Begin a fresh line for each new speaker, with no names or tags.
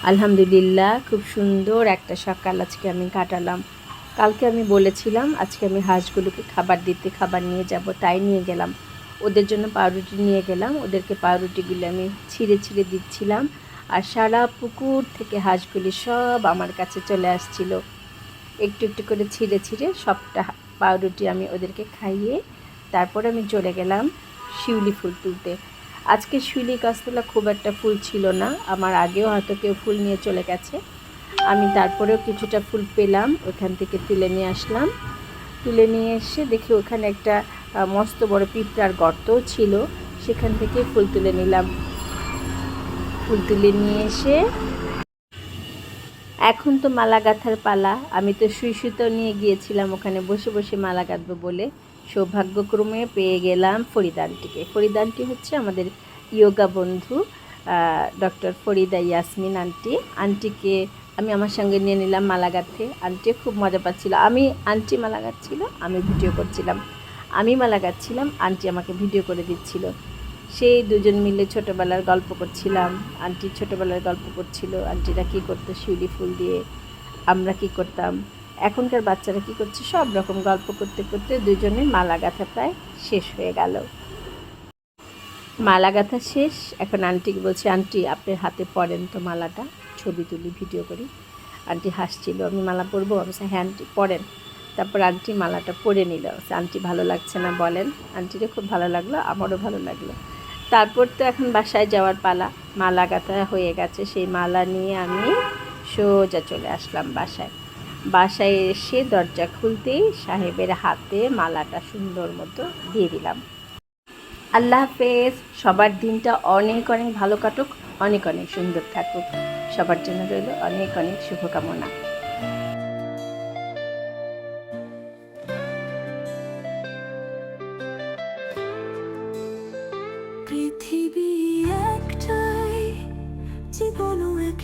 আলহামদুলিল্লাহ, খুব সুন্দর একটা সকাল আজকে আমি কাটালাম। কালকে আমি বলেছিলাম আজকে আমি হাঁসগুলোকে খাবার দিতে খাবার নিয়ে যাব, তাই নিয়ে গেলাম। ওদের জন্য পাউরুটি নিয়ে গেলাম, ওদেরকে পাউরুটিগুলো আমি ছিঁড়ে ছিঁড়ে দিচ্ছিলাম। আর সারা পুকুর থেকে হাঁসগুলি সব আমার কাছে চলে আসছিল। একটু একটু করে ছিঁড়ে ছিঁড়ে সবটা পাউরুটি আমি ওদেরকে খাইয়ে তারপর আমি চলে গেলাম শিউলি ফুল তুলতে। আজকে শিউলি গাছতলা খুব একটা ফুল ছিল না, আমার আগেও হয়তো কেউ ফুল নিয়ে চলে গেছে। আমি তারপরেও কিছুটা ফুল পেলাম, ওখান থেকে তুলে নিয়ে আসলাম। তুলে নিয়ে এসে দেখি ওখানে একটা মস্ত বড় পিঁপড়ার গর্তও ছিল, সেখান থেকে ফুল তুলে নিলাম। ফুল তুলে নিয়ে এসে এখন তো মালা গাঁথার পালা। আমি তো সুই সুতো নিয়ে গিয়েছিলাম ওখানে বসে বসে মালা গাঁথবো বলে। সৌভাগ্যক্রমে পেয়ে গেলাম ফরিদা আন্টিকে। ফরিদা আন্টি হচ্ছে আমাদের ইয়োগা বন্ধু, ডক্টর ফরিদা ইয়াসমিন আন্টি। আন্টিকে আমি আমার সঙ্গে নিয়ে নিলাম মালা গাঁথতে। আন্টিও খুব মজা পাচ্ছিল। আন্টি মালা গাঁথছিল, আমি ভিডিও করছিলাম। আমি মালা গাঁথছিলাম, আন্টি আমাকে ভিডিও করে দিচ্ছিল। সেই দুজন মিলে ছোটোবেলার গল্প করছিলাম। আন্টি ছোটোবেলার গল্প করছিল, আন্টিরা কী করতো শিউলি ফুল দিয়ে, আমরা কী করতাম, এখনকার বাচ্চারা কী করছে, সব রকম গল্প করতে করতে দুজনে মালা গাঁথা প্রায় শেষ হয়ে গেল। মালা গাঁথা শেষ, এখন আন্টিকে বলছি, আন্টি আপনার হাতে পরেন তো মালাটা, ছবি তুলি ভিডিও করি। আন্টি হাসছিল, আমি মালা পরবো? আমি বলছি হ্যাঁ আন্টি পরেন। তারপর আন্টি মালাটা পরে নিল। আন্টি ভালো লাগছে না বলেন। আন্টিরও খুব ভালো লাগলো, আমারও ভালো লাগলো। তারপর তো এখন বাসায় যাওয়ার পালা। মালা গাঁথা হয়ে গেছে, সেই মালা নিয়ে আমি সোজা চলে আসলাম বাসায়। বাসায় এসে দরজা খুলতেই সাহেবের হাতে মালাটা সুন্দর মতো দিয়ে দিলাম। আল্লাহ হাফেজ। সবার দিনটা অনেক অনেক ভালো কাটুক, অনেক অনেক সুন্দর থাকুক। সবার জন্য রইল অনেক অনেক শুভকামনা।
পৃথিবী একটাই, জীবনও